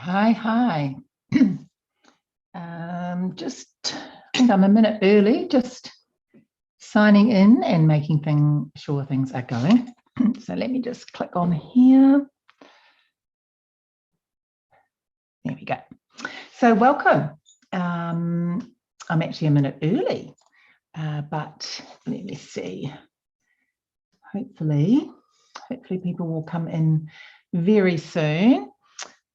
Hi. I think I'm a minute early, just signing in and making sure things are going. So let me just click on here. There we go. So welcome. I'm actually a minute early, but let me see. Hopefully people will come in very soon.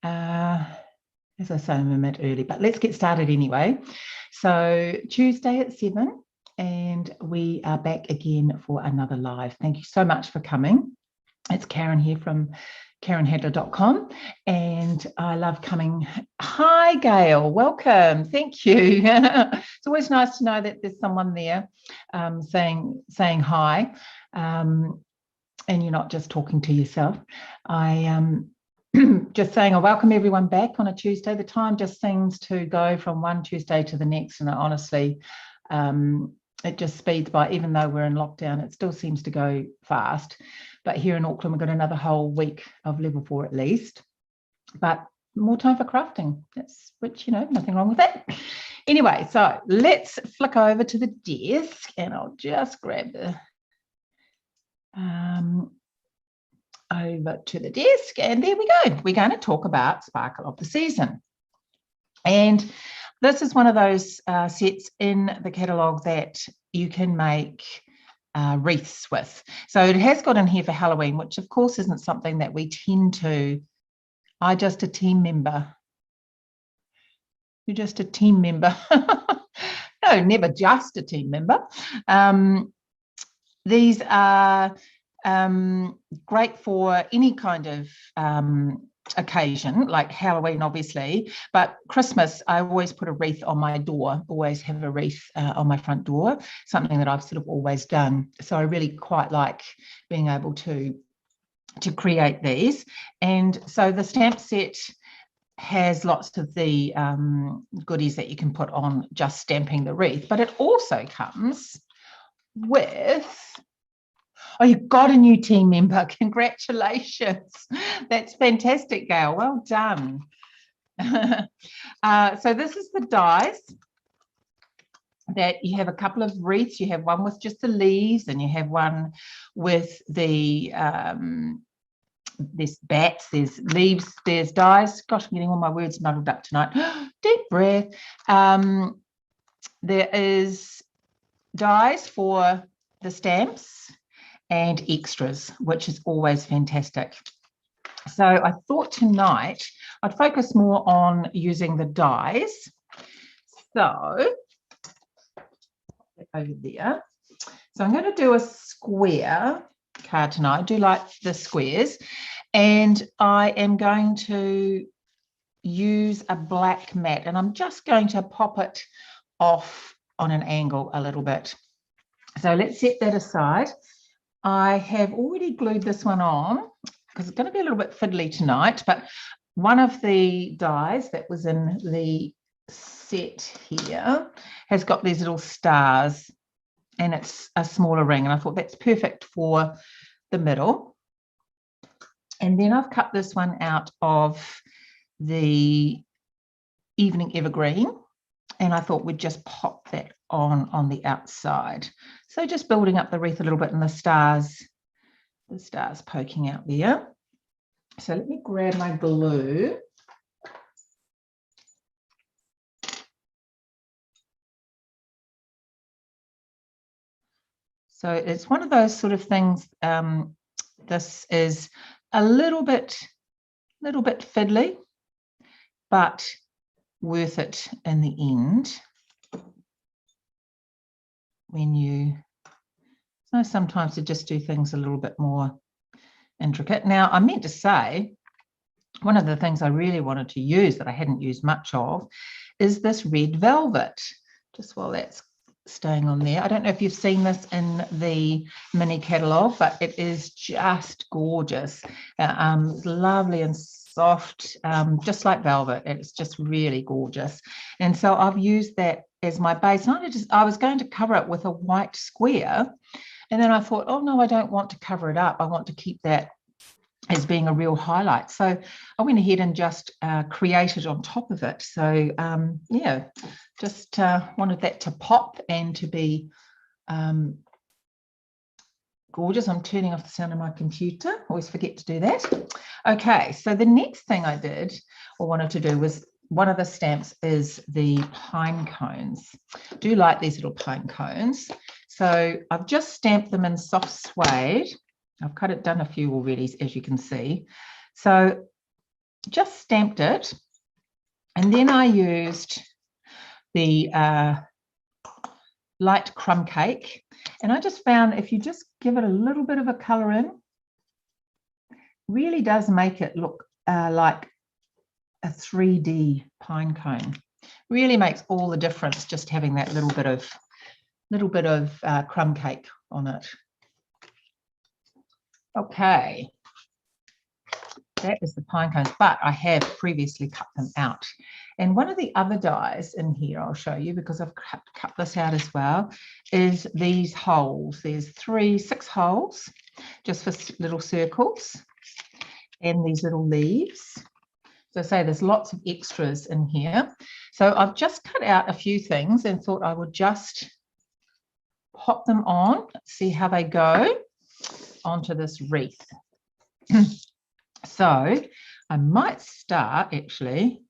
As I say, I'm a minute early, but let's get started anyway. So Tuesday at 7, and we are back again for another live. Thank you so much for coming. It's Karen here from karenhadler.com, and I love coming. Hi, Gail. Welcome. Thank you. It's always nice to know that there's someone there saying hi, and you're not just talking to yourself. Just saying, I welcome everyone back on a Tuesday. The time just seems to go from one Tuesday to the next, and honestly, it just speeds by. Even though we're in lockdown, it still seems to go fast. But here in Auckland, we've got another whole week of level 4 at least. But more time for crafting, which, nothing wrong with that. Anyway, so let's flick over to the desk, and I'll just grab the over to the desk, and there we go. We're going to talk about Sparkle of the Season. And this is one of those sets in the catalogue that you can make wreaths with. So it has got in here for Halloween, which of course isn't something that we tend to. I'm just a team member. You're just a team member. No, never just a team member. These are great for any kind of occasion, like Halloween, obviously, but Christmas, I always put a wreath on my door, always have a wreath on my front door, something that I've sort of always done. So I really quite like being able to create these. And so the stamp set has lots of the goodies that you can put on just stamping the wreath, but it also comes with... Oh, you've got a new team member. Congratulations. That's fantastic, Gail. Well done. So this is the dies that you have a couple of wreaths. You have one with just the leaves, and you have one with the there's bats, there's leaves, there's dies. Gosh, I'm getting all my words muddled up tonight. Deep breath. There is dies for the stamps and extras, which is always fantastic. So I thought tonight I'd focus more on using the dies. So over there. So I'm going to do a square card tonight. I do like the squares, and I am going to use a black mat, and I'm just going to pop it off on an angle a little bit. So let's set that aside. I have already glued this one on because it's going to be a little bit fiddly tonight, but one of the dies that was in the set here has got these little stars, and it's a smaller ring, and I thought that's perfect for the middle. And then I've cut this one out of the Evening Evergreen, and I thought we'd just pop that on the outside. So just building up the wreath a little bit, and the stars poking out there. So let me grab my glue. So it's one of those sort of things. This is a little bit fiddly, but worth it in the end. When you sometimes to just do things a little bit more intricate. Now, I meant to say, one of the things I really wanted to use that I hadn't used much of is this red velvet, just while that's staying on there. I don't know if you've seen this in the mini catalogue, but it is just gorgeous. Lovely and soft, just like velvet. It's just really gorgeous. And so I've used that as my base. And I was going to cover it with a white square, and then I thought, oh no, I don't want to cover it up. I want to keep that as being a real highlight. So I went ahead and just created on top of it. So yeah, just wanted that to pop and to be gorgeous. I'm turning off the sound of my computer. Always forget to do that. Okay, so the next thing I did or wanted to do was, one of the stamps is the pine cones. I do like these little pine cones. So I've just stamped them in soft suede. I've done a few already, as you can see. So just stamped it. And then I used the light crumb cake. And I just found if you just give it a little bit of a colour in, really does make it look like a 3D pine cone. Really makes all the difference just having that little bit of crumb cake on it. Okay, that is the pine cones, but I have previously cut them out. And one of the other dies in here, I'll show you because I've cut this out as well, is these holes. There's 6 holes just for little circles and these little leaves. So I say there's lots of extras in here. So I've just cut out a few things and thought I would just pop them on, see how they go onto this wreath. So I might start actually.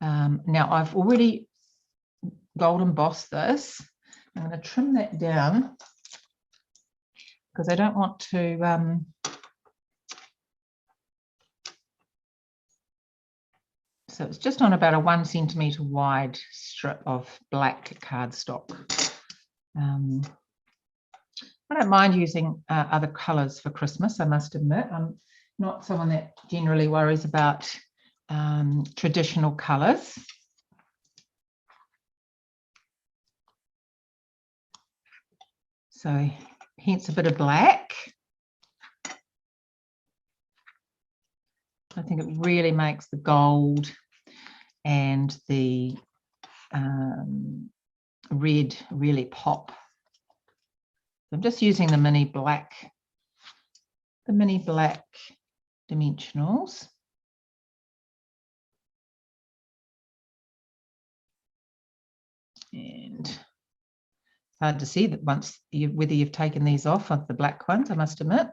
Now I've already gold embossed this. I'm going to trim that down because I don't want to so it's just on about a 1 centimetre wide strip of black cardstock. I don't mind using other colours for Christmas, I must admit. I'm not someone that generally worries about traditional colours. So hence a bit of black. I think it really makes the gold and the red really pop. I'm just using the mini black dimensionals. And it's hard to see that whether you've taken these off of the black ones, I must admit.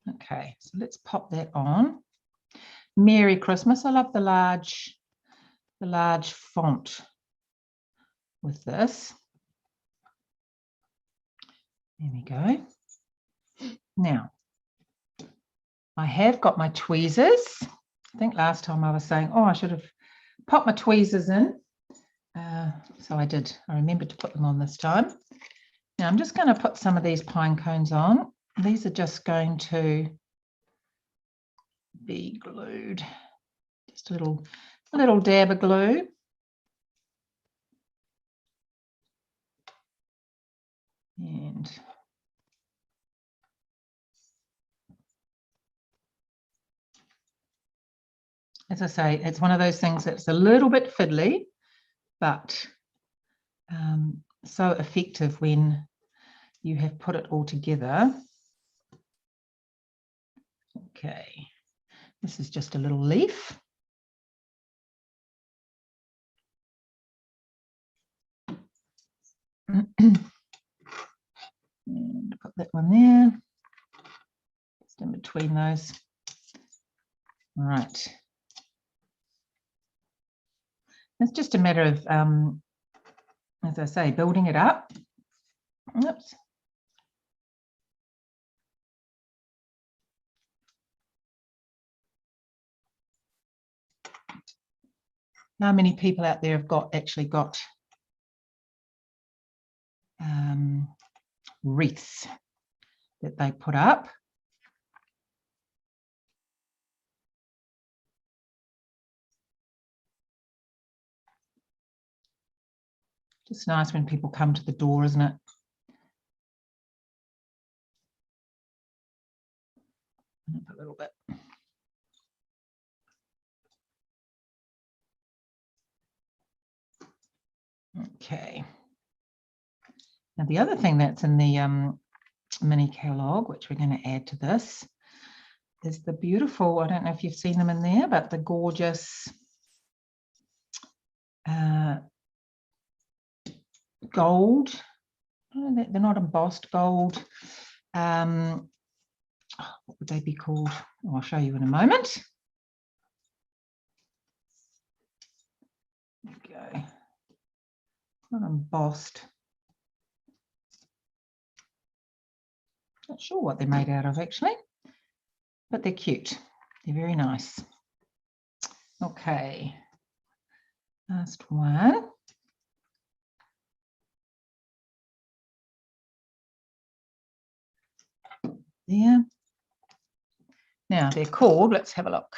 Okay, so let's pop that on. Merry Christmas. I love the large font with this. There we go. Now, I have got my tweezers. I think last time I was saying, oh, I should have popped my tweezers in. So I did. I remembered to put them on this time. Now I'm just going to put some of these pine cones on. These are just going to be glued. Just a little dab of glue. And as I say, it's one of those things that's a little bit fiddly, but so effective when you have put it all together. Okay, this is just a little leaf. And put that one there, just in between those. All right. It's just a matter of, as I say, building it up. Oops. How many people out there have actually got wreaths that they put up? Just nice when people come to the door, isn't it? A little bit. Okay. Now the other thing that's in the mini catalogue, which we're going to add to this, is the beautiful, I don't know if you've seen them in there, but the gorgeous gold. Oh, they're not embossed gold. What would they be called? Oh, I'll show you in a moment. There we go. Not embossed. Not sure what they're made out of actually, but they're cute. They're very nice. Okay, last one. There. Now they're called, let's have a look.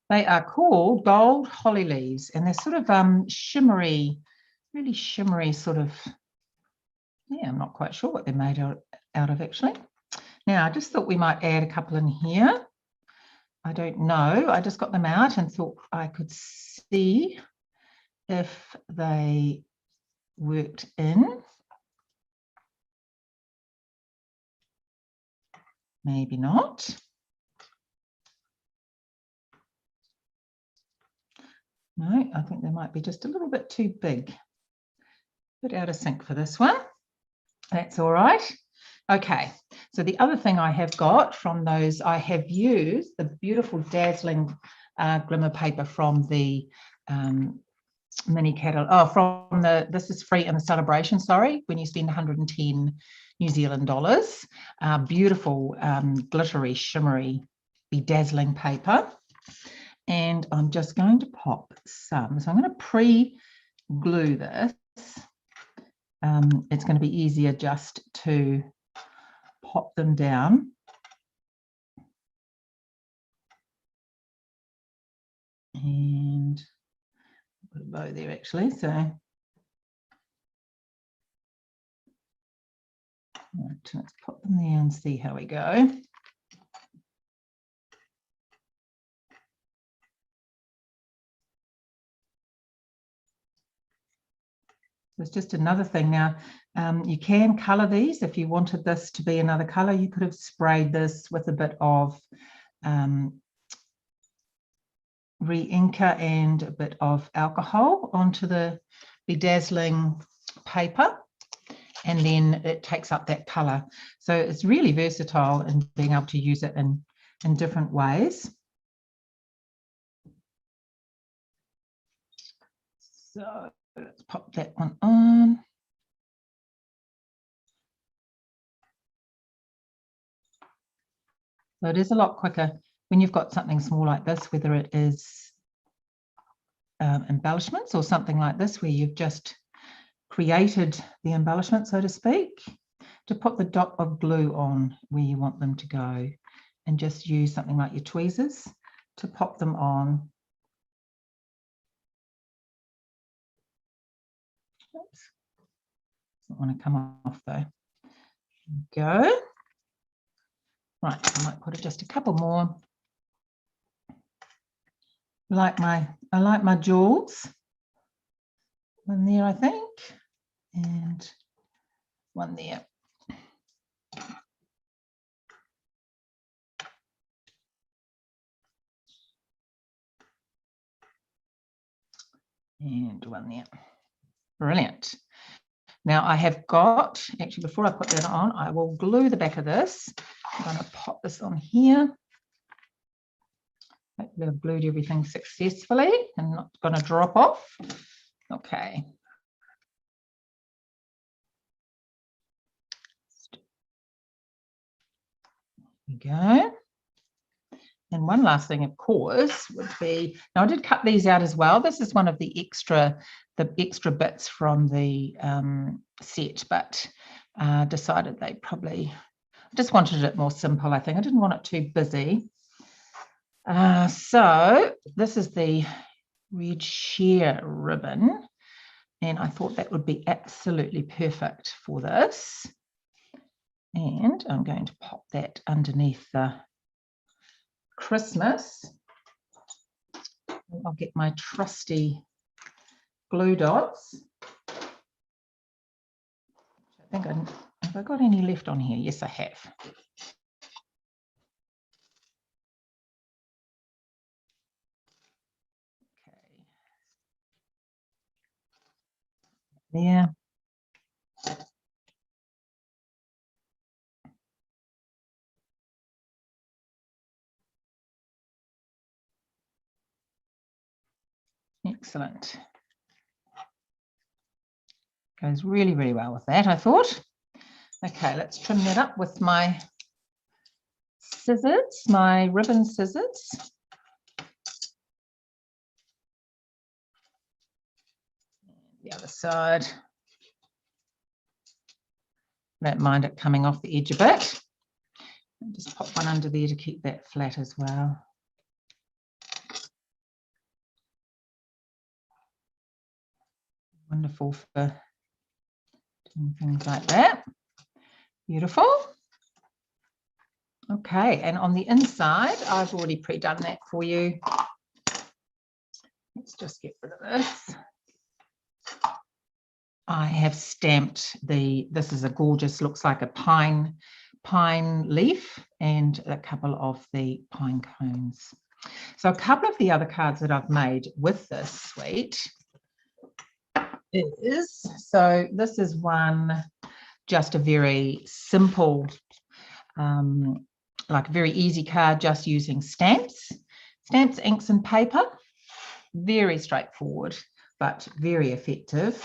They are called gold holly leaves, and they're sort of shimmery, really shimmery sort of, yeah, I'm not quite sure what they're made out of actually. Now, I just thought we might add a couple in here. I don't know. I just got them out and thought I could see if they worked in. Maybe not. No, I think they might be just a little bit too big. A bit out of sync for this one. That's all right. Okay, so the other thing I have got from those, I have used the beautiful dazzling glimmer paper from the mini catalog, from the, this is free in the celebration, sorry, when you spend 110 New Zealand dollars. Beautiful, glittery, shimmery, bedazzling paper. And I'm just going to pop some. So I'm going to pre-glue this. It's going to be easier just to pop them down. And put a bow there actually, so right, let's pop them there and see how we go. There's just another thing now. You can colour these if you wanted this to be another colour. You could have sprayed this with a bit of re-inker and a bit of alcohol onto the bedazzling paper, and then it takes up that colour. So it's really versatile in being able to use it in different ways. So let's pop that one on. So it is a lot quicker when you've got something small like this, whether it is embellishments or something like this, where you've just created the embellishment, so to speak, to put the dot of glue on where you want them to go, and just use something like your tweezers to pop them on. Oops. Doesn't want to come off though. Go. Right, I might put just a couple more. I like my jewels. One there, I think, and one there. And one there. Brilliant. Now I have got, actually before I put that on, I will glue the back of this. I'm going to pop this on here. Hopefully I've glued everything successfully and not going to drop off. Okay. There we go. And one last thing, of course, would be, now I did cut these out as well. This is one of the extra bits from the set, but decided they probably, I just wanted it more simple, I think. I didn't want it too busy. So this is the red sheer ribbon, and I thought that would be absolutely perfect for this. And I'm going to pop that underneath the Christmas. I'll get my trusty glue dots. think have I got any left on here? Yes, I have. Okay. There. Excellent. Goes really, really well with that, I thought. Okay, let's trim that up with my scissors, my ribbon scissors. The other side. Don't mind it coming off the edge a bit. And just pop one under there to keep that flat as well. Wonderful for doing things like that. Beautiful. Okay, and on the inside, I've already pre-done that for you. Let's just get rid of this. I have stamped this is a gorgeous, looks like a pine leaf and a couple of the pine cones. So a couple of the other cards that I've made with this suite is, so this is one, just a very simple, like a very easy card, just using stamps, inks and paper. Very straightforward, but very effective.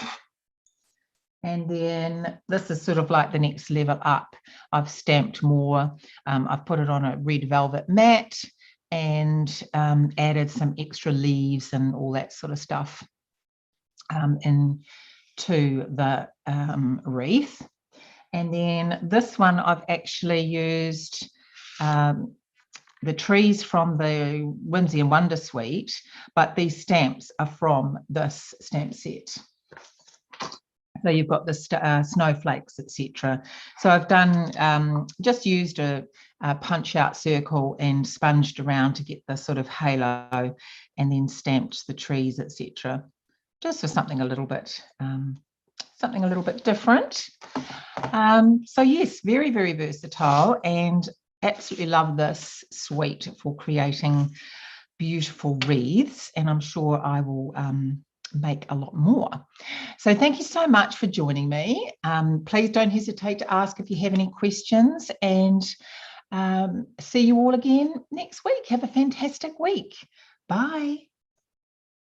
And then this is sort of like the next level up. I've stamped more. I've put it on a red velvet mat and added some extra leaves and all that sort of stuff into the wreath. And then this one, I've actually used the trees from the Whimsy and Wonder suite, but these stamps are from this stamp set. So you've got the snowflakes, etc. So I've done just used a punch out circle and sponged around to get the sort of halo, and then stamped the trees, etc. Just for something a little bit different. So yes, very, very versatile, and absolutely love this suite for creating beautiful wreaths, and I'm sure I will make a lot more. So thank you so much for joining me. Please don't hesitate to ask if you have any questions, and see you all again next week. Have a fantastic week. Bye.